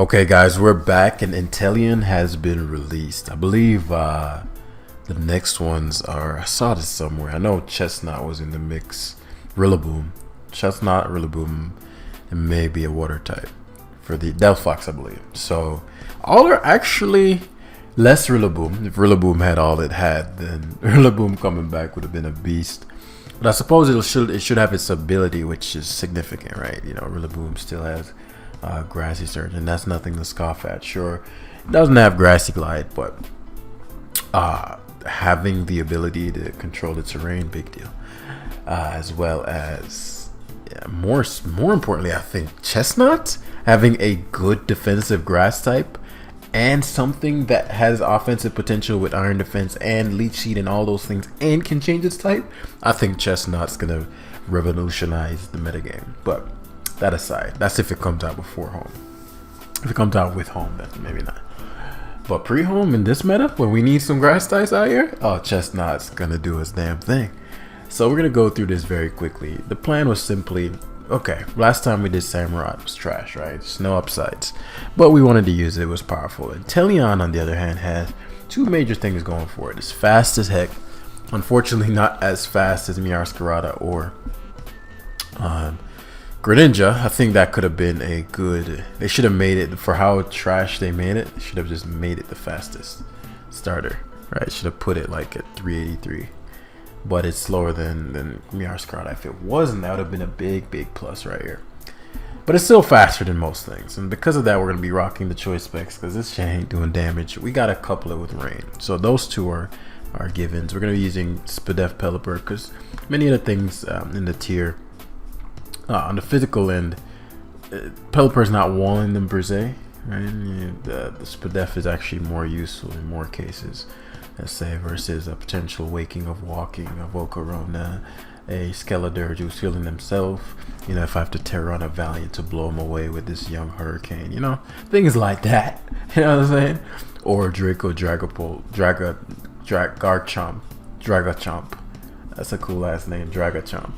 Okay, guys, we're back, and Intelleon has been released. I believe the next ones are. I saw this somewhere. I know Chestnut was in the mix. Rillaboom, Chestnut, Rillaboom, and maybe a water type for the Delphox, I believe. So all are actually less Rillaboom. If Rillaboom had all it had, then Rillaboom coming back would have been a beast. But I suppose it should have its ability, which is significant, right? You know, Rillaboom still has Grassy Surge, and that's nothing to scoff at. Sure, it doesn't have Grassy Glide, but having the ability to control the terrain, big deal. As well as more importantly, I think Chestnut having a good defensive grass type and something that has offensive potential with Iron Defense and Leech Seed and all those things and can change its type. I think Chestnut's gonna revolutionize the metagame. But that aside, that's if it comes out before home. If it comes out with home, then maybe not. But pre-home in this meta, when we need some grass types out here, oh, Chestnut's gonna do his damn thing. So we're gonna go through this very quickly. The plan was simply, okay, last time we did Samurott, it was trash, right? There's no upsides. But we wanted to use it, it was powerful. Intelleon, on the other hand, has two major things going for it. It's fast as heck. Unfortunately, not as fast as Meowscarada or Greninja. I think that could have been a good, they should have made it, for how trash they made it, they should have just made it the fastest starter, right? Should have put it like at 383. But it's slower than Meowscarada. If it wasn't, that would have been a big plus right here. But it's still faster than most things, and because of that, we're gonna be rocking the choice specs because this shit ain't doing damage. We gotta couple it with rain, so those two are givens. We're gonna be using Spadef Pelipper because many of the things in the tier on the physical end, Pelipper is not walling them per se, right? The Spadef is actually more useful in more cases. Let's say versus a potential waking of walking, a Volcarona, a Skeledirge who's healing himself. You know, if I have to tear on a Valiant to blow him away with this young Hurricane, you know, things like that. You know what I'm saying? Or Draco Dragapult, Dragachomp. That's a cool ass name, Dragachomp.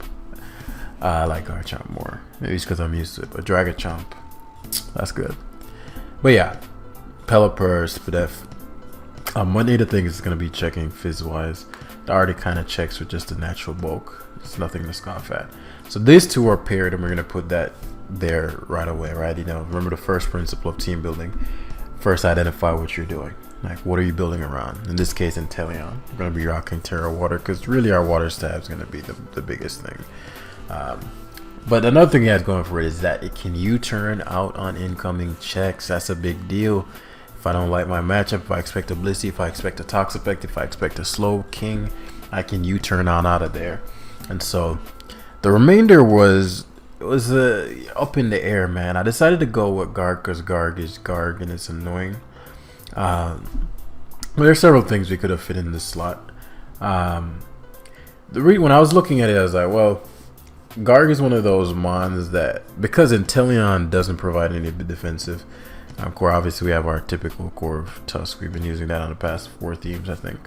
I like Garchomp more. Maybe it's because I'm used to it, but Dragachomp, that's good. But yeah, Pelipper, Spadef. One of the things is going to be checking Fizz-wise. It already kind of checks with just the natural bulk. It's nothing to scoff at. So these two are paired, and we're going to put that there right away, right? You know, remember the first principle of team building. First, identify what you're doing. Like, what are you building around? In this case, Intelleon. We're going to be rocking Terra Water, because really our water stab is going to be the biggest thing. But another thing it has going for it is that it can U-turn out on incoming checks. That's a big deal. If I don't like my matchup, if I expect a Blissey, if I expect a Toxapex, if I expect a Slow King, I can U-turn on out of there. And so the remainder was up in the air, man. I decided to go with Garg because Garg is Garg and it's annoying. But there are several things we could have fit in this slot. When I was looking at it, I was like, well, Garg is one of those mons that, because Intelleon doesn't provide any defensive core, obviously we have our typical core of Tusk. We've been using that on the past 4 themes, I think.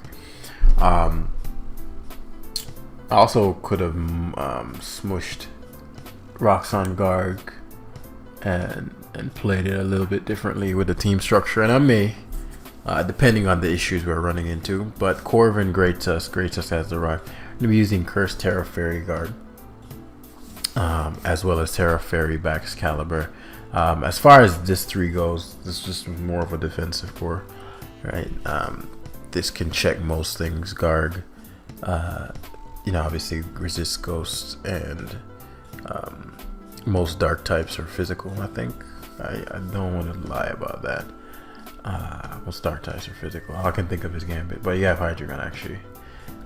I also could have smushed Roxanne Garg and played it a little bit differently with the team structure, and I may, depending on the issues we're running into. But Corvin, Great Tusk has arrived. I'm going to be using Cursed Terra Fairy Guard, as well as Terra Fairy Baxcalibur. As far as this 3 goes, this is just more of a defensive core, right? This can check most things. Garg, you know, obviously resist ghosts, and most dark types are physical. I think I don't want to lie about that. Most dark types are physical. All I can think of is Gambit, but you have Hydreigon actually.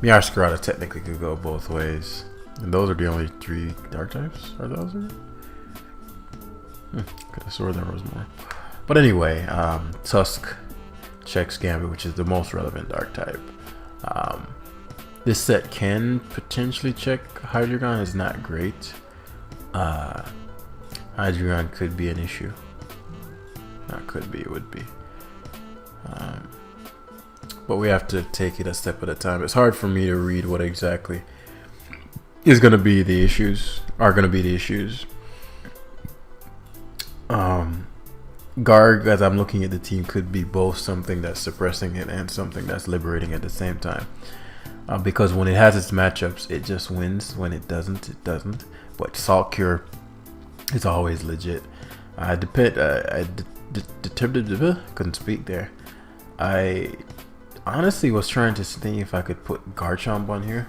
Meowscarada technically could go both ways, and those are the only 3 dark types. Are those? Could have sworn there was more. But anyway, Tusk checks Gambit, which is the most relevant dark type. This set can potentially check Hydreigon. Is not great. Hydreigon could be an issue. Not could be, it would be. But we have to take it a step at a time. It's hard for me to read what exactly is going to be the issues. Garg, as I'm looking at the team, could be both something that's suppressing it and something that's liberating at the same time. Because when it has its matchups, it just wins. When it doesn't, it doesn't. But Salt Cure is always legit. I couldn't speak there. I honestly was trying to think if I could put Garchomp on here.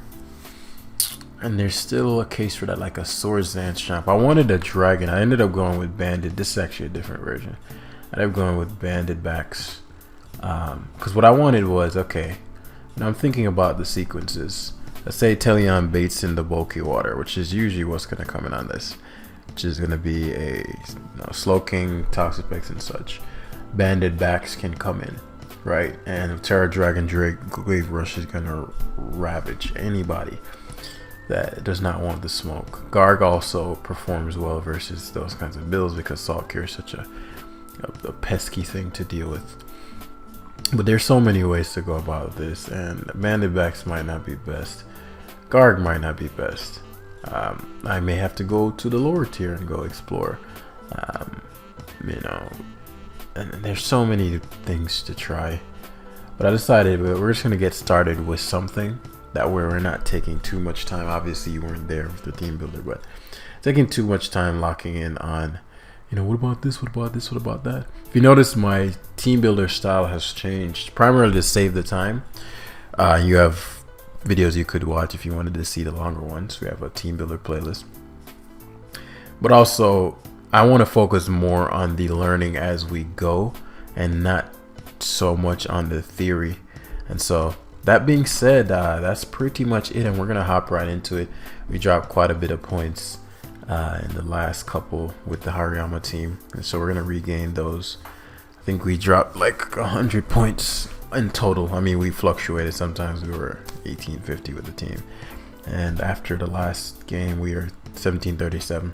And there's still a case for that, like a Swordsdance Chomp. I wanted a Dragon. I ended up going with Banded. This is actually a different version. I ended up going with Banded backs. Because what I wanted was, okay, now I'm thinking about the sequences. Let's say Intelleon baits in the bulky water, which is usually what's going to come in on this. Which is going to be a Slowking, Toxapex, and such. Banded backs can come in, right? And Terra Dragon Glaive Rush is going to ravage anybody that does not want the smoke. Garg also performs well versus those kinds of builds because Salt Cure is such a pesky thing to deal with. But there's so many ways to go about this, and Banded backs might not be best. Garg might not be best. I may have to go to the lower tier and go explore. And there's so many things to try. But I decided we're just gonna get started with something that we're not taking too much time. Obviously, you weren't there with the team builder, but taking too much time locking in on, what about this? What about this? What about that? If you notice, my team builder style has changed primarily to save the time. You have videos you could watch if you wanted to see the longer ones. We have a team builder playlist, but also I want to focus more on the learning as we go and not so much on the theory. And so that being said, that's pretty much it, and we're gonna hop right into it. We dropped quite a bit of points in the last couple with the Hariyama team, and so we're gonna regain those. I think we dropped like 100 points in total. I mean, we fluctuated. Sometimes we were 1850 with the team, and after the last game we are 1737.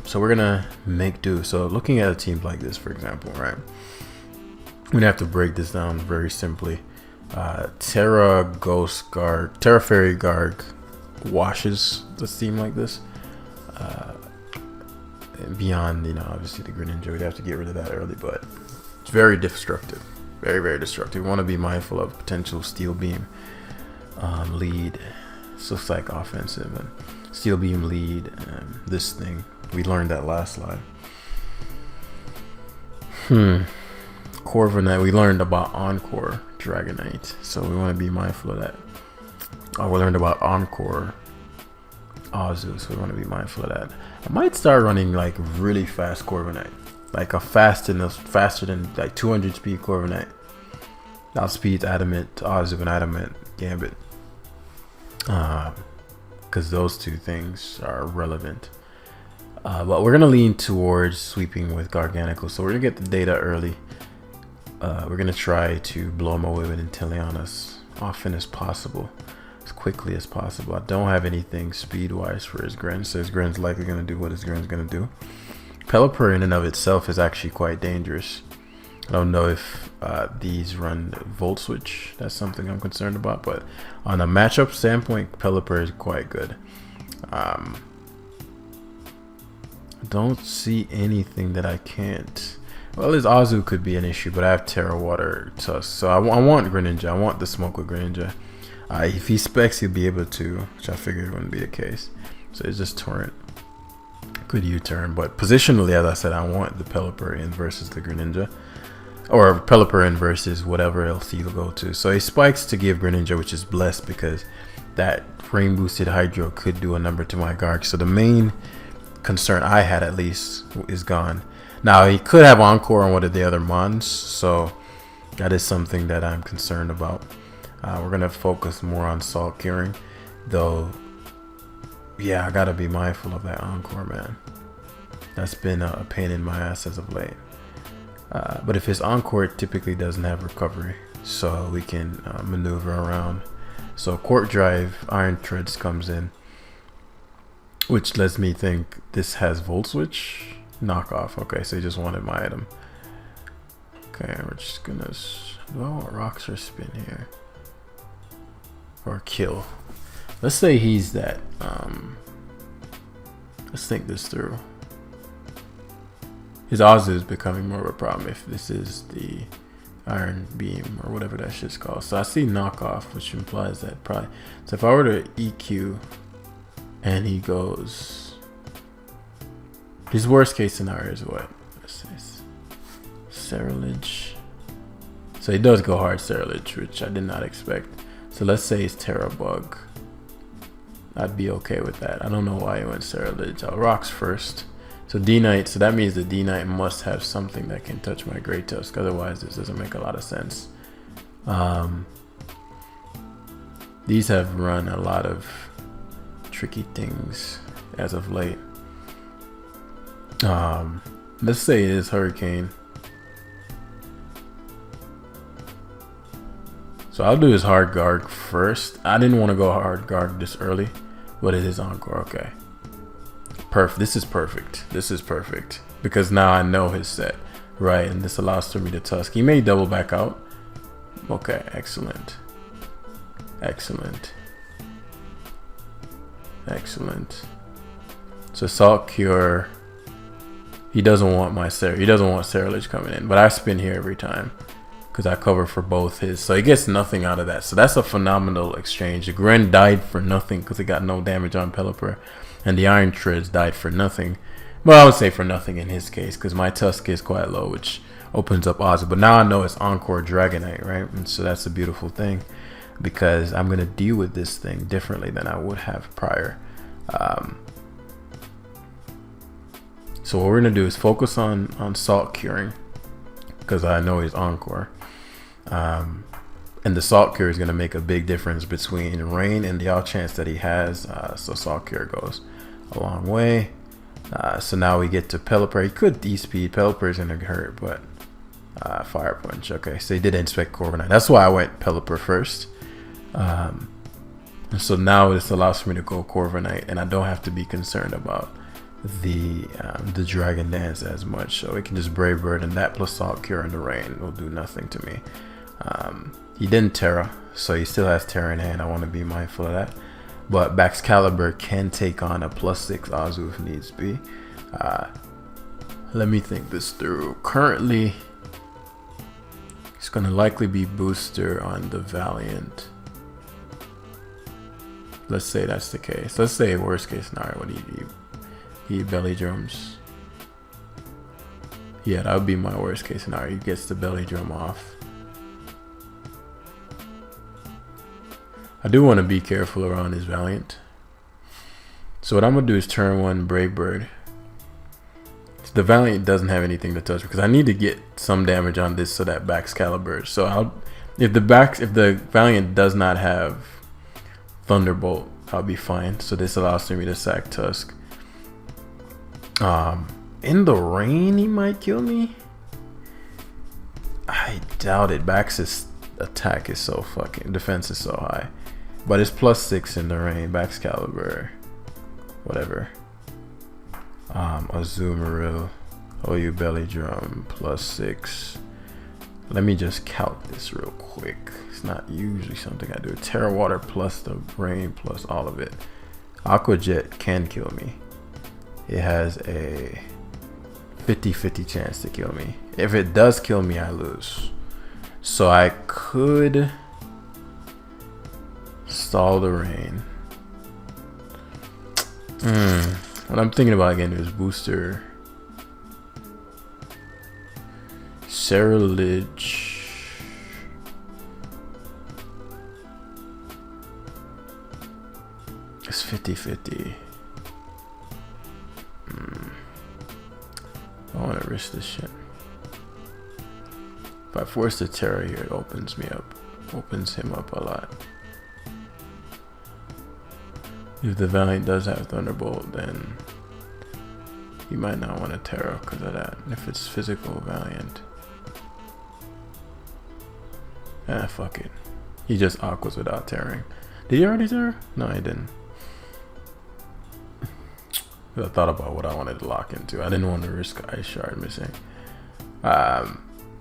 So we're gonna make do. So looking at a team like this, for example, right, we're gonna have to break this down very simply. Terra Fairy Garg washes the team like this. And beyond, obviously the Greninja, we'd have to get rid of that early, but it's very destructive. Very, very destructive. We want to be mindful of potential Steel Beam lead. This looks like offensive, and Steel Beam lead, and this thing. We learned that last line. Corviknight, we learned about Encore Dragonite, so we want to be mindful of that. We learned about Encore Azu, so we want to be mindful of that. I might start running like really fast Corviknight, like a faster than like 200 speed Corviknight. Outspeeds Adamant, Azu, and Adamant Gambit, because those two things are relevant. But we're gonna lean towards sweeping with Garganacl, so we're gonna get the data early. We're gonna try to blow him away with Intelleon as often as possible, as quickly as possible. I don't have anything speed wise for his Gren, so his Gren's likely gonna do what his Gren's gonna do. Pelipper in and of itself is actually quite dangerous. I don't know if these run Volt Switch. That's something I'm concerned about, but on a matchup standpoint, Pelipper is quite good. Don't see anything that I can't. Well, his Azu could be an issue, but I have Terra Water Tusk, so I want Greninja. I want the smoke with Greninja. If he specs, he'll be able to, which I figured wouldn't be the case. So it's just Torrent. Good U-turn, but positionally, as I said, I want the Pelipper in versus the Greninja, or Pelipper in versus whatever else he'll go to. So he spikes to give Greninja, which is blessed because that rain boosted Hydro could do a number to my Garg. So the main concern I had, at least, is gone. Now he could have Encore on one of the other Mons, so that is something that I'm concerned about. We're gonna focus more on Salt Curing, though. Yeah, I gotta be mindful of that Encore, man. That's been a pain in my ass as of late. But if his Encore typically doesn't have recovery, so we can maneuver around. So Court Drive, Iron Treads comes in, which lets me think this has Volt Switch. Knockoff. Okay, so he just wanted my item. Okay, we're just gonna. Do I want Rocks or Spin here? Or Kill? Let's say he's that. Let's think this through. His Ozu is becoming more of a problem if this is the Iron Beam or whatever that shit's called. So I see knockoff, which implies that probably. So if I were to EQ and he goes, his worst case scenario is what? Let's say Ceruledge. So he does go hard Ceruledge, which I did not expect. So let's say it's Terra Bug. I'd be okay with that. I don't know why he went Ceruledge. Rocks first. So D-Knight, so that means the D-Knight must have something that can touch my Great Tusk. Otherwise, this doesn't make a lot of sense. These have run a lot of tricky things as of late. Let's say it is Hurricane. So I'll do his hard Garg first. I didn't want to go hard Garg this early, but it is Encore. Okay. Perfect. This is perfect. This is perfect because now I know his set, right? And this allows for me to Tusk. He may double back out. Okay, excellent, excellent, excellent. So Salt Cure. He doesn't want my He doesn't want Ceruledge coming in, but I spin here every time because I cover for both his. So he gets nothing out of that. So that's a phenomenal exchange. The Gren died for nothing because it got no damage on Pelipper. And the Iron Treads died for nothing. Well, I would say for nothing in his case, because my Tusk is quite low, which opens up Ozu. But now I know it's Encore Dragonite, right? And so that's a beautiful thing, because I'm going to deal with this thing differently than I would have prior. So what we're going to do is focus on Salt Curing, because I know he's Encore. And the Salt Cure is going to make a big difference between Rain and the off chance that he has. So Salt Cure goes a long way. So now we get to Pelipper. He could D-Speed. Pelipper is going to hurt, but Fire Punch. Okay, so he did inspect Corviknight. That's why I went Pelipper first. So now this allows for me to go Corviknight, and I don't have to be concerned about the Dragon Dance as much. So we can just Brave Bird, and that plus Salt Cure and the Rain will do nothing to me. He didn't Terra, so he still has Terra in hand. I want to be mindful of that. But Baxcalibur can take on a +6 Ozu if needs be. Let me think this through. Currently, it's going to likely be Booster on the Valiant. Let's say that's the case. Let's say worst case scenario, what he Belly Drums. Yeah, that would be my worst case scenario. He gets the Belly Drum off. I do want to be careful around his Valiant. So what I'm going to do is turn 1 Brave Bird. So the Valiant doesn't have anything to touch because I need to get some damage on this so that Baxcalibur. So if the Valiant does not have Thunderbolt, I'll be fine. So this allows me to sack Tusk. In the Rain, he might kill me. I doubt it. Bax's attack is so fucking, defense is so high. But it's +6 in the Rain. Baxcalibur, whatever. Azumarill, OU Belly Drum, +6. Let me just count this real quick. It's not usually something I do. Terra Water plus the Rain plus all of it. Aqua Jet can kill me. It has a 50-50 chance to kill me. If it does kill me, I lose. So I could stall the Rain. What I'm thinking about again is Booster. Ceruledge. It's 50-50. I want to risk this shit. If I force the Terra here, it opens him up a lot. If the Valiant does have Thunderbolt, then he might not want to Terra because of that. If it's physical Valiant, fuck it. He just Aquas without Terraing. Did he already Terra? No, he didn't. I thought about what I wanted to lock into. I didn't want to risk Ice Shard missing. I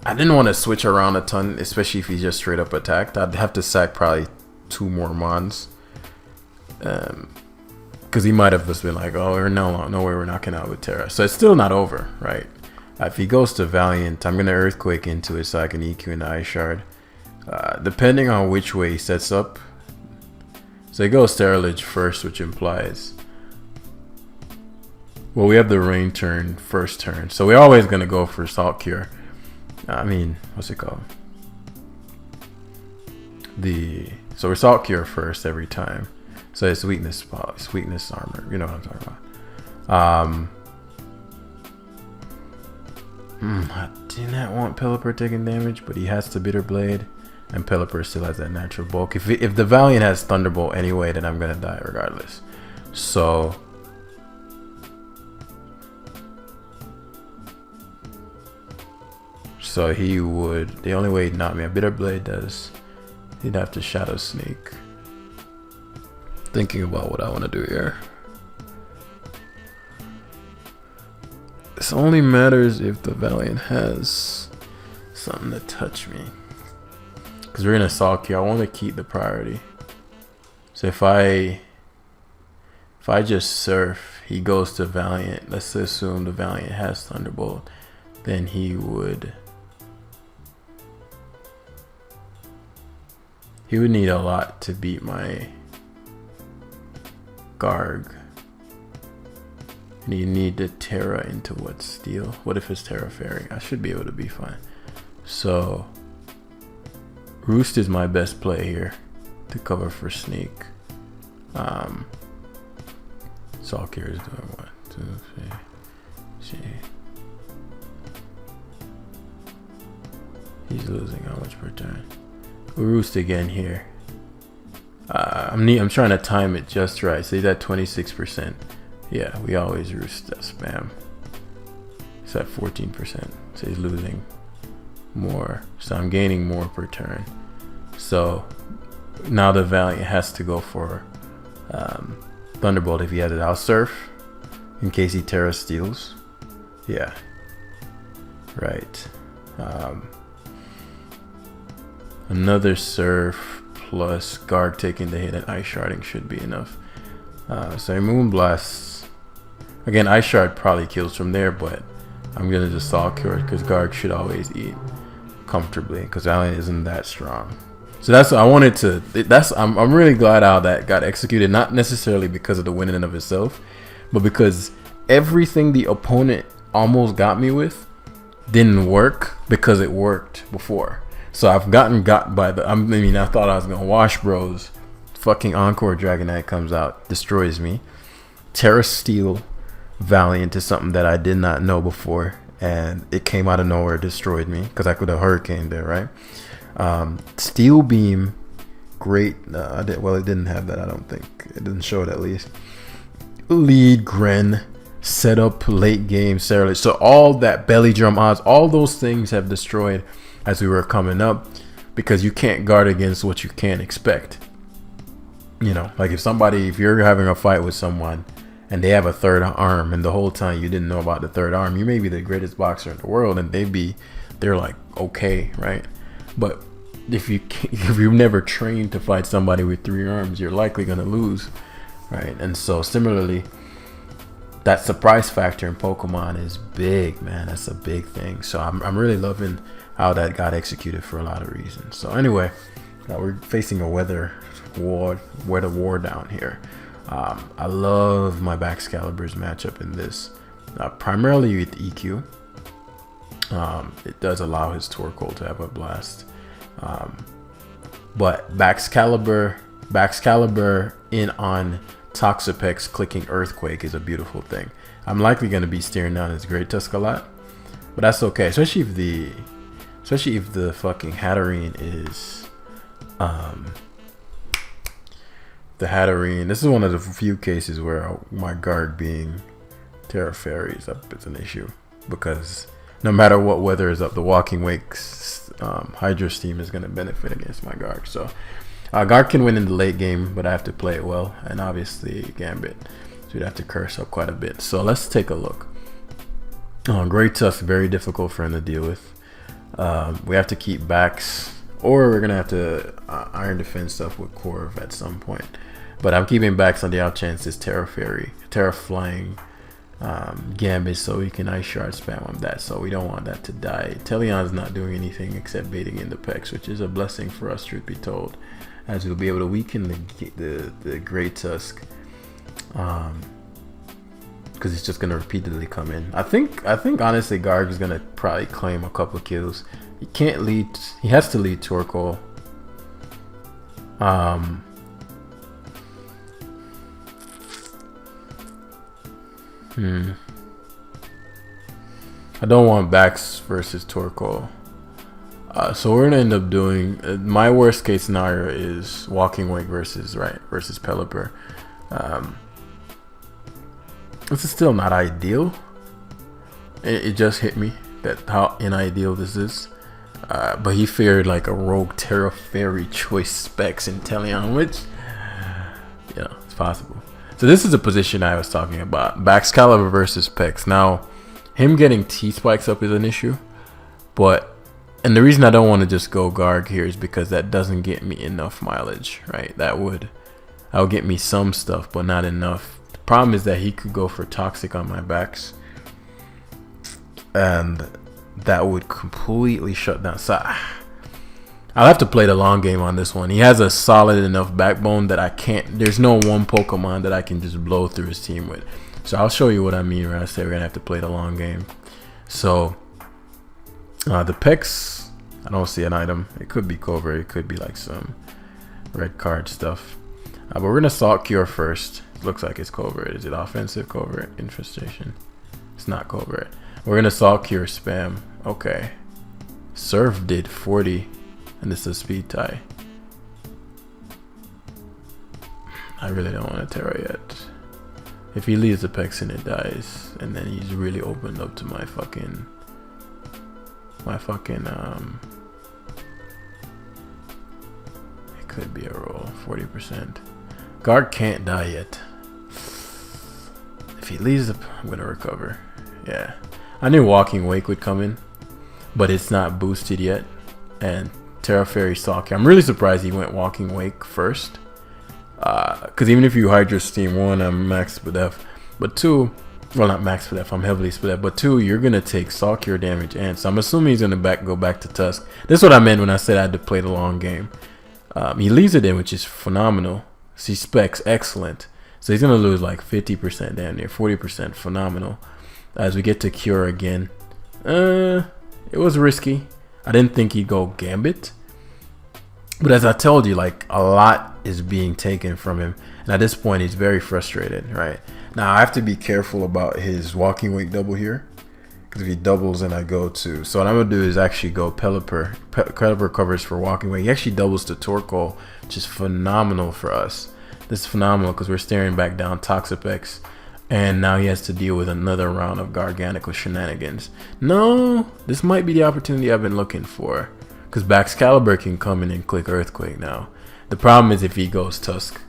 didn't want to switch around a ton, especially if he just straight up attacked. I'd have to sack probably 2 more Mons. Because he might have just been like, oh, no way we're knocking out with Terra. So it's still not over, right? If he goes to Valiant, I'm gonna Earthquake into it so I can EQ in the Ice Shard. Depending on which way he sets up. So he goes Sterilage first, which implies, well, we have the Rain turn first turn, so we're always gonna go for Salt Cure. I mean, what's it called? So we're Salt Cure first every time. So it's weakness armor. You know what I'm talking about. I do not want Pelipper taking damage, but he has to Bitter Blade, and Pelipper still has that natural bulk. If the Valiant has Thunderbolt anyway, then I'm gonna die regardless. So he would. The only way he'd knock me a Bitter Blade does. He'd have to Shadow Sneak. Thinking about what I want to do here. This only matters if the Valiant has something to touch me. Because we're in a Salt Cure. I want to keep the priority. So if I just Surf, he goes to Valiant. Let's assume the Valiant has Thunderbolt. Then he would need a lot to beat my Garg. And you need the Terra into what, Steel? What if it's Terra Fairy? I should be able to be fine. So Roost is my best play here to cover for Sneak. Salt Cure is doing what? 2, 3, he's losing how much per turn? We Roost again here. I'm trying to time it just right. So he's at 26%. Yeah, we always Roost that spam. It's at 14%. So he's losing more. So I'm gaining more per turn. So now the Valiant has to go for Thunderbolt if he has it. I'll Surf in case he Terra steals. Yeah. Right. Another Surf plus Garg taking the hit and Ice Sharding should be enough. So Moonblast. Again, Ice Shard probably kills from there, but I'm gonna just Salt Cure because Garg should always eat comfortably because Valiant isn't that strong. So that's what I wanted to. I'm really glad how that got executed. Not necessarily because of the win in and of itself, but because everything the opponent almost got me with didn't work because it worked before. So I've got by the. I thought I was gonna wash bros. Fucking Encore Dragonite comes out, destroys me. Terra Steel Valiant is something that I did not know before, and it came out of nowhere, destroyed me because I could have Hurricane there, right? Steel Beam, great. It didn't have that. I don't think it didn't show it at least. Lead Gren, set up late game Scarlet. So all that belly drum odds, all those things have destroyed as we were coming up because you can't guard against what you can't expect. You know, like if you're having a fight with someone and they have a third arm and the whole time you didn't know about the third arm, you may be the greatest boxer in the world and they're like, okay, right? But if you've never trained to fight somebody with 3 arms, you're likely going to lose, right? And so similarly, that surprise factor in Pokemon is big, man. That's a big thing. So I'm really loving how that got executed for a lot of reasons. So anyway, we're facing a weather war down here. I love my Baxcalibur's matchup in this, primarily with EQ. It does allow his Torkoal to have a blast, but Baxcalibur in on Toxapex clicking Earthquake is a beautiful thing. I'm likely going to be staring down his Great Tusk a lot, but that's okay, especially if the fucking Hatterene is the Hatterene. This is one of the few cases where my Garg being Terra Fairy is up is an issue, because no matter what weather is up, the Walking Wake's Hydro Steam is going to benefit against my Garg. So Garg can win in the late game, but I have to play it well, and obviously Gambit, so we'd have to curse up quite a bit. So let's take a look. Great Tusk, very difficult for him to deal with. We have to keep backs, or we're going to have to Iron Defense stuff with Corv at some point. But I'm keeping backs on the out chance is Terra Fairy, Terra Flying Gambit, so we can Ice Shard spam on that, so we don't want that to die. Inteleon's not doing anything except baiting in the Pex, which is a blessing for us, truth be told, as we'll be able to weaken the Great Tusk, because it's just gonna repeatedly come in. I think honestly Garg is gonna probably claim a couple kills. He can't lead, he has to lead Torkoal. I don't want Bax versus Torkoal. So we're gonna end up doing my worst case scenario is Walking Wake versus Pelipper. This is still not ideal. It just hit me that how unideal this is. But he feared like a rogue Terra Fairy choice specs Intelleon, which it's possible. So this is a position I was talking about. Baxcalibur versus Pex. Now, him getting T-Spikes up is an issue. And the reason I don't want to just go Garg here is because that doesn't get me enough mileage, right? That would get me some stuff, but not enough. The problem is that he could go for Toxic on my backs. And that would completely shut down. So I'll have to play the long game on this one. He has a solid enough backbone that I can't, there's no one Pokemon that I can just blow through his team with. So I'll show you what I mean when I say we're gonna have to play the long game. So the Pex, I don't see an item. It could be covert, it could be like some red card stuff. But we're gonna Salt Cure first. It looks like it's covert. Is it offensive, covert, infestation? It's not covert. We're gonna Salt Cure spam. Okay. Surf did 40. And this is a speed tie. I really don't want to Terra yet. If he leaves the Pex and it dies, and then he's really opened up to my fucking it could be a roll, 40%. Guard can't die yet. If he leaves I'm gonna recover. Yeah. I knew Walking Wake would come in, but it's not boosted yet. And Terra Fairy Stalker. I'm really surprised he went Walking Wake first. Because even if you Hydro Steam 1, I'm max with F. But 2, well, not max with F, I'm heavily split F. But 2, you're going to take Stalk Cure damage. And so I'm assuming he's going to go back to Tusk. This is what I meant when I said I had to play the long game. He leaves it in, which is phenomenal. See specs, excellent. So he's going to lose like 50% damn near, 40%, phenomenal. As we get to Cure again. It was risky. I didn't think he'd go Gambit. But as I told you, like, a lot is being taken from him. And at this point, he's very frustrated, right? Now, I have to be careful about his Walking Wake double here. Because if he doubles, then I go to... So what I'm going to do is actually go Pelipper. Pelipper covers for Walking Wake. He actually doubles to Torkoal, which is phenomenal for us. This is phenomenal because we're staring back down Toxapex. And now he has to deal with another round of Garganacl shenanigans. No, this might be the opportunity I've been looking for. Because Baxcalibur can come in and click Earthquake now. The problem is if he goes Tusk.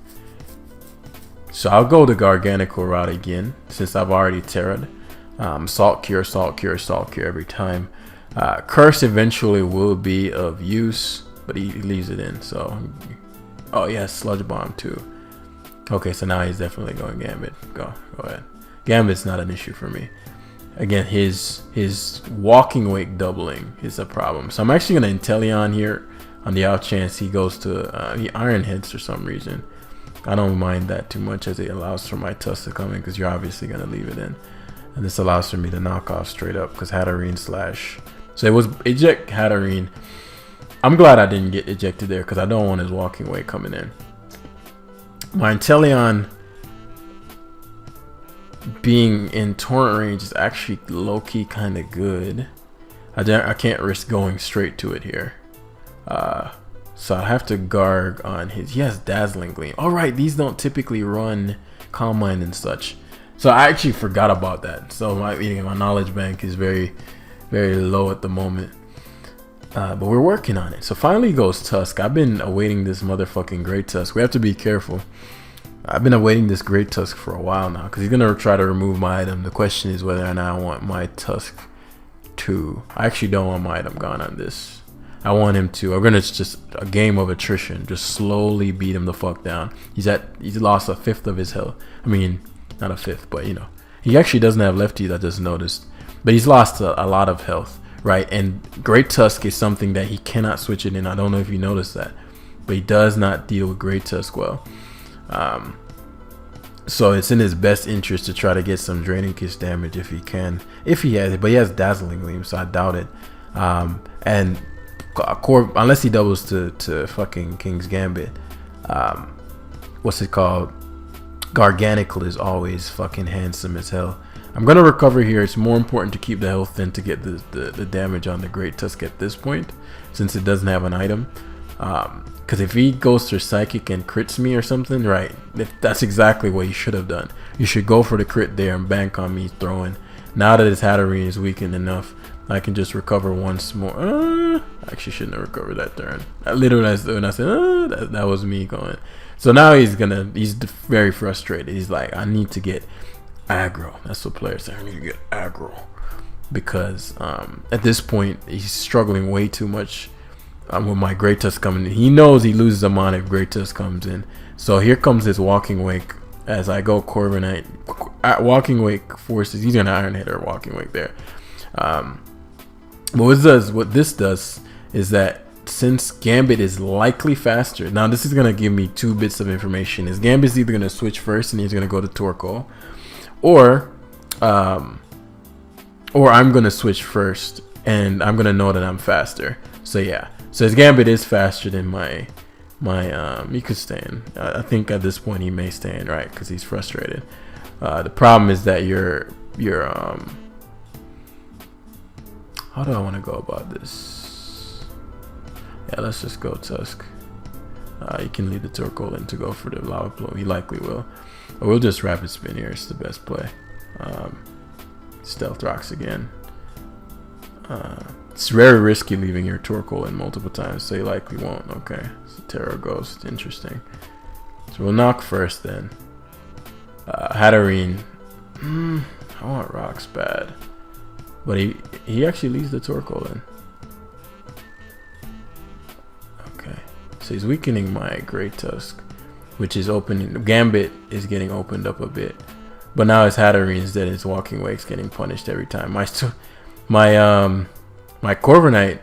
So I'll go the Garganacl route again, since I've already Terra'd. Salt Cure, Salt Cure, Salt Cure every time. Curse eventually will be of use, but he leaves it in. So, oh yeah, Sludge Bomb too. Okay, so now he's definitely going Gambit. Go ahead. Gambit's not an issue for me. Again, his Walking Wake doubling is a problem. So I'm actually going to Intelleon here on the out chance he goes to he Iron Heads for some reason. I don't mind that too much as it allows for my Tusk to come in because you're obviously going to leave it in. And this allows for me to knock off straight up because Hatterene slash. So it was eject Hatterene. I'm glad I didn't get ejected there because I don't want his Walking Wake coming in. My Intelleon being in torrent range is actually low-key kind of good. I can't risk going straight to it here. So I have to Garg on his... He has Dazzling Gleam. Alright, these don't typically run Calm Mind and such. So I actually forgot about that. So my knowledge bank is very, very low at the moment. But we're working on it. So finally goes Tusk. I've been awaiting this motherfucking Great Tusk. We have to be careful. I've been awaiting this Great Tusk for a while now because he's going to try to remove my item. The question is whether or not I want my Tusk to... I actually don't want my item gone on this. I want him to... I'm going to just a game of attrition. Just slowly beat him the fuck down. He's lost a fifth of his health. I mean, not a fifth, but you know. He actually doesn't have lefties, I just noticed. But he's lost a lot of health, right? And Great Tusk is something that he cannot switch it in. I don't know if you noticed that. But he does not deal with Great Tusk well. So it's in his best interest to try to get some Draining Kiss damage if he can. If he has it. But he has Dazzling Gleam, so I doubt it. And unless he doubles to fucking King's Gambit. What's it called? Garganacl is always fucking handsome as hell. I'm gonna recover here. It's more important to keep the health than to get the damage on the Great Tusk at this point, since it doesn't have an item. Because if he goes for Psychic and crits me or something, right, that's exactly what you should have done. You should go for the crit there and bank on me throwing. Now that his Hatterene is weakened enough, I can just recover once more. I actually shouldn't have recovered that turn. Literally, when I said, that was me going. So now he's very frustrated. He's like, I need to get aggro. That's what players say. I need to get aggro. Because at this point, he's struggling way too much with my Great Tusk coming in. He knows he loses a mana if Great Tusk comes in. So here comes his Walking Wake as I go Corviknight. Walking Wake forces, he's going to Iron Hit or Walking Wake there. But what this does is that since Gambit is likely faster, now this is going to give me 2 bits of information. His Gambit's either going to switch first and he's going to go to Torkoal, or I'm going to switch first and I'm going to know that I'm faster. So yeah, so his Gambit is faster than my he could stand. I think at this point he may stand, right, because he's frustrated. The problem is that your how do I want to go about this? Yeah, let's just go Tusk. You can lead the Torkoal in to go for the Lava Flow. He likely will. Or we'll just Rapid Spin here. It's the best play. Stealth Rocks again. It's very risky leaving your Torkoal in multiple times, so you likely won't. Okay, so Terror Ghost. Interesting. So we'll knock first then. Hatterene. I want Rocks bad. But he actually leaves the Torkoal in. Okay. So he's weakening my Great Tusk, which is opening. Gambit is getting opened up a bit. But now his Hatterene is dead. His Walking Wake's getting punished every time. My Corviknight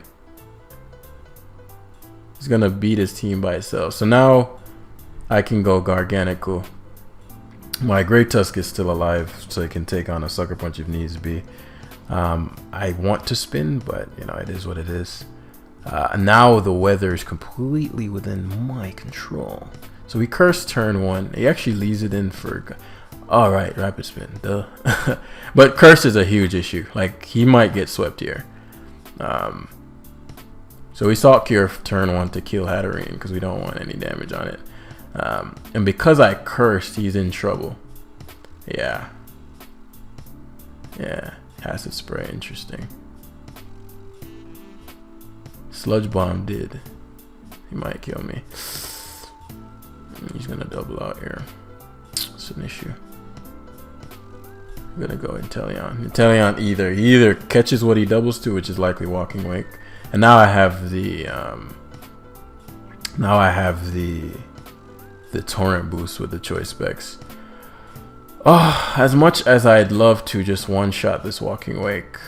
is gonna beat his team by itself. So now I can go Garganacl. My Great Tusk is still alive, so it can take on a Sucker Punch if needs be. I want to spin, but you know, it is what it is. Now the weather is completely within my control. So we curse turn 1. He actually leaves it in for... Alright, Rapid Spin. Duh. But curse is a huge issue. Like, he might get swept here. So we Salt Cure turn 1 to kill Hatterene because we don't want any damage on it. And because I cursed, he's in trouble. Yeah. Yeah. Acid Spray, interesting. Sludge Bomb did. He might kill me. He's gonna double out here. It's an issue. I'm gonna go Intelleon. Intelleon he either catches what he doubles to, which is likely Walking Wake. And now I have the Torrent boost with the choice specs. Oh, as much as I'd love to just one-shot this Walking Wake,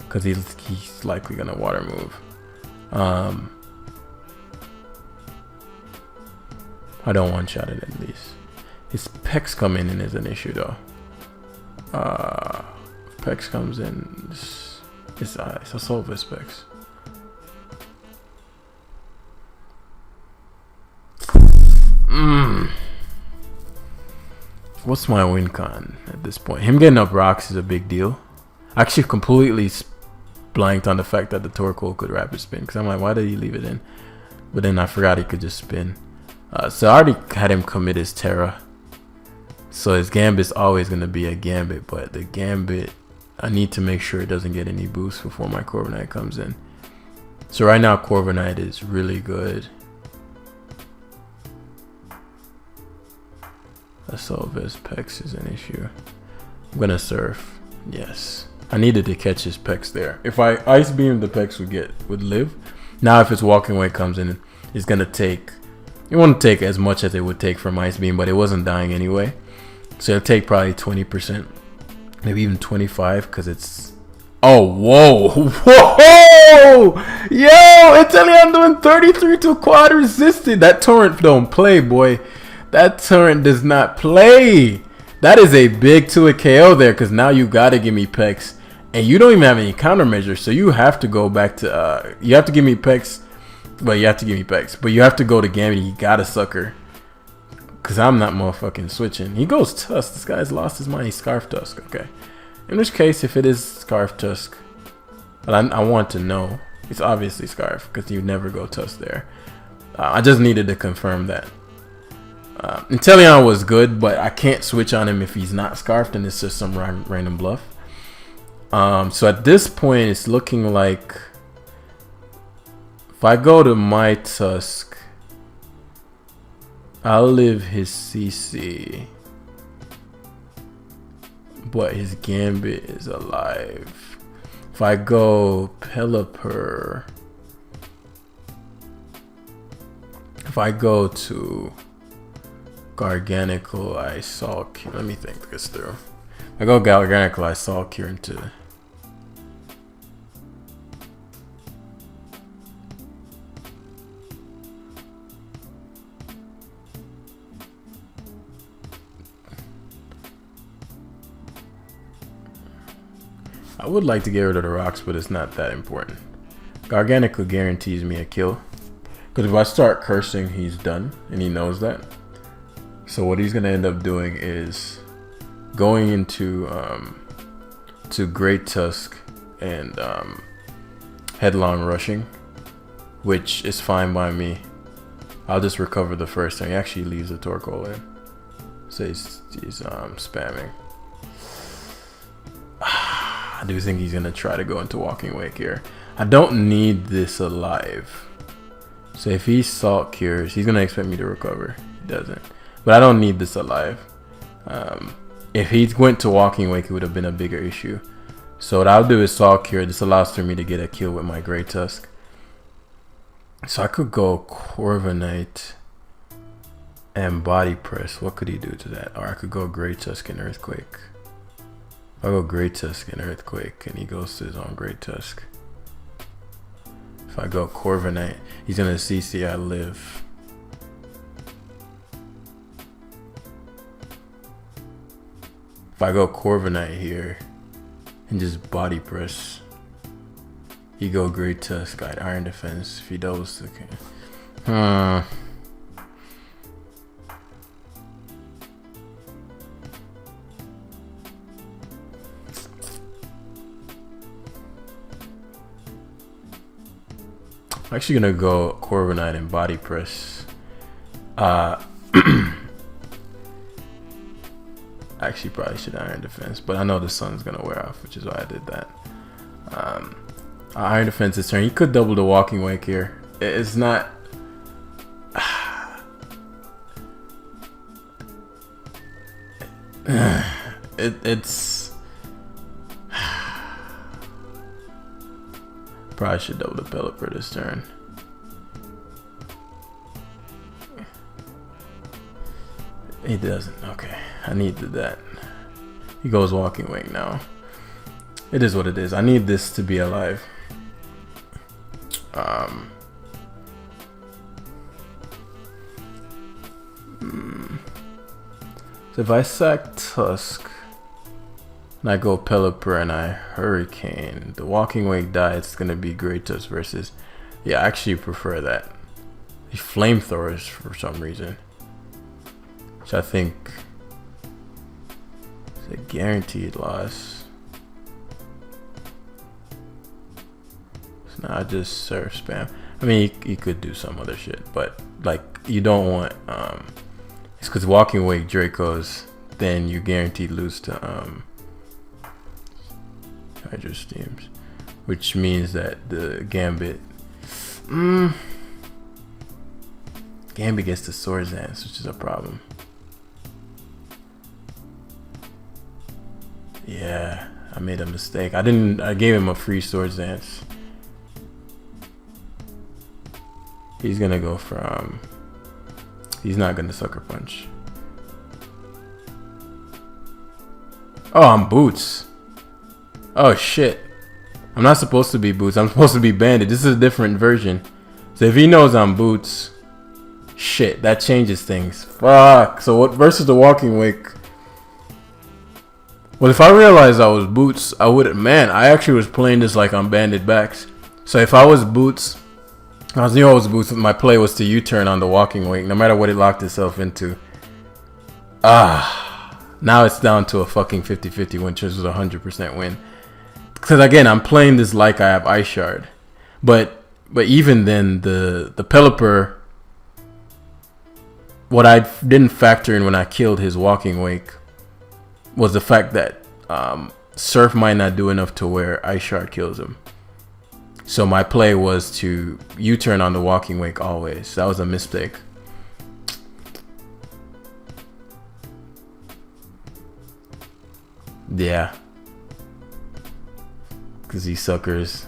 because he's likely gonna water move. I don't one-shot it at least. His Pex coming in is an issue though. Pex comes in. It's Assault Vest Pex. What's my win con at this point? Him getting up rocks is a big deal. I actually completely blanked on the fact that the Torkoal could Rapid Spin, because I'm like, why did he leave it in? But then I forgot he could just spin. So I already had him commit his Terra. So his Gambit's always going to be a Gambit, but the Gambit, I need to make sure it doesn't get any boost before my Corviknight comes in. So right now Corviknight is really good. Assault Vest Pex is an issue. I'm going to Surf. Yes. I needed to catch his Pex there. If I Ice Beam, the Pex would live. Now if his Walking Way comes in, it's going to take... It won't take as much as it would take from Ice Beam, but it wasn't dying anyway. So it'll take probably 20% Maybe even 25 because it's... Oh, whoa. Whoa! Yo, Intelleon doing 33 to quad resisted. That torrent don't play, boy. That torrent does not play. That is a big 2 KO there because now you got to give me Pex. And you don't even have any countermeasures. So you have to go back to... you have to give me Pex. But you have to give me Pex. But you have to go to Gambit. You got to sucker. Because I'm not motherfucking switching. He goes Tusk. This guy's lost his mind. He Scarf Tusk. Okay. In which case, if it is Scarf Tusk, but I want to know. It's obviously Scarf because you never go Tusk there. I just needed to confirm that. Intelleon was good, but I can't switch on him if he's not Scarfed and it's just some random bluff. So at this point, it's looking like if I go to my Tusk, I'll live his CC. But his Gambit is alive. If I go Pelipper, if I go to Garganacl, I saw Cure. Let me think this through. If I go Garganacl, I saw Cure into... I would like to get rid of the rocks, but it's not that important. Garganacl guarantees me a kill. Because if I start cursing, he's done. And he knows that. So what he's going to end up doing is going into to Great Tusk and Headlong Rushing. Which is fine by me. I'll just recover the first turn. He actually leaves the Torkoal in. So he's spamming. I do think he's gonna try to go into Walking Wake here. I don't need this alive. So if he Salt Cures, he's gonna expect me to recover. He doesn't. But I don't need this alive. If he went to Walking Wake, it would have been a bigger issue. So what I'll do is Salt Cure. This allows for me to get a kill with my Great Tusk. So I could go Corviknight and Body Press. What could he do to that? Or I could go Great Tusk and Earthquake. If I go Great Tusk and Earthquake and he goes to his own Great Tusk. If I go Corviknight, he's gonna CC I live. If I go Corviknight here and just Body Press, he go Great Tusk, got Iron Defense. If he does, okay. I'm actually gonna go Corviknight and Body Press. Actually, probably should Iron Defense, but I know the sun's gonna wear off, which is why I did that. Iron Defense this turn. He could double the Walking Wake here. It's not. It's. Probably should double the Pelipper this turn. He doesn't. Okay, I needed that. He goes Walking Wake now. It is what it is. I need this to be alive. So if I sack Tusk and I go Pelipper and I Hurricane, the Walking Wake die, it's gonna be Great Tusk versus. Yeah, I actually prefer that. He Flamethrowers for some reason, which I think is a guaranteed loss. So now I just Surf Spam. I mean, you could do some other shit, but like you don't want. It's because Walking Wake Dracos, then you guaranteed lose to Hydro Steams, which means that the Gambit Gambit gets the Swords Dance, which is a problem. Yeah, I made a mistake. I gave him a free Swords Dance. He's gonna go from. He's not gonna Sucker Punch. Oh, I'm Boots. Oh shit. I'm not supposed to be Boots. I'm supposed to be Bandit. This is a different version. So if he knows I'm Boots, shit, that changes things. Fuck. So what versus the Walking Wake? Well, if I realized I was Boots, I wouldn't. Man, I actually was playing this like I'm Bandit backs. So if I was Boots, I knew I was Boots. My play was to U-turn on the Walking Wake, no matter what it locked itself into. Now it's down to a fucking 50-50 win, which is a 100% win. Because again, I'm playing this like I have Ice Shard, but even then, the Pelipper, what I didn't factor in when I killed his Walking Wake was the fact that Surf might not do enough to where Ice Shard kills him. So my play was to U-turn on the Walking Wake always. That was a mistake. Yeah. Because these suckers.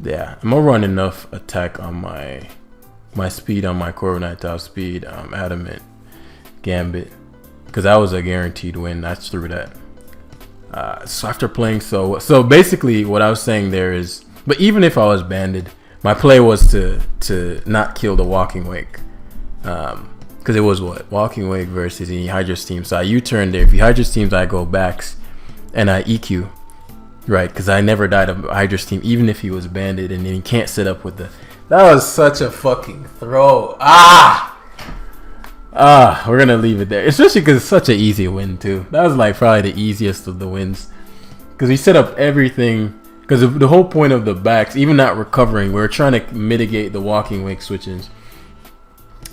Yeah. I'm gonna run enough attack on my speed on my Corviknight top speed, Adamant, Gambit. Because that was a guaranteed win. That's through that. So after playing so basically what I was saying there is, but even if I was banded, my play was to not kill the Walking Wake. Because it was what? Walking Wake versus the Hydra team. So I U-turn there. If he Hydra teams, I go backs and I EQ. Right, because I never died of Hydra's team, even if he was banded, and then he can't sit up with the... That was such a fucking throw. We're going to leave it there. Especially because it's such an easy win, too. That was like probably the easiest of the wins. Because we set up everything... Because the whole point of the backs, even not recovering, we were trying to mitigate the Walking Wake switches.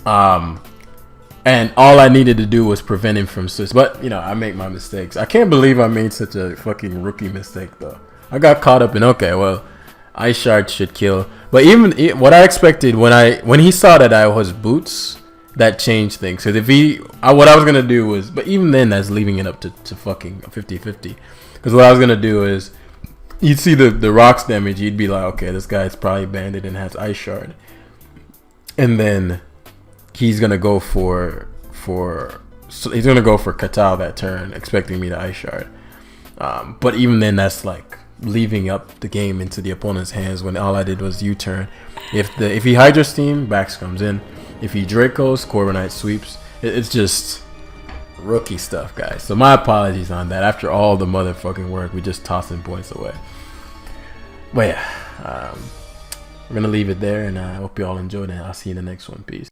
And all I needed to do was prevent him from switch. But, you know, I make my mistakes. I can't believe I made such a fucking rookie mistake, though. I got caught up in, okay, well, Ice Shard should kill. But even what I expected when he saw that I was Boots, that changed things. Because what I was going to do was, but even then, that's leaving it up to fucking 50-50. Because what I was going to do is, you'd see the rocks damage, you'd be like, okay, this guy's probably banded and has Ice Shard. And then he's gonna go for Katal that turn, expecting me to Ice Shard. But even then, that's like leaving up the game into the opponent's hands when all I did was U-turn. If he Hydra Steam, backs comes in. If he Dracos, Corviknight sweeps. It's just rookie stuff, guys. So my apologies on that. After all the motherfucking work, we just tossing points away. But yeah, we're gonna leave it there, and I hope you all enjoyed it. I'll see you in the next one. Peace.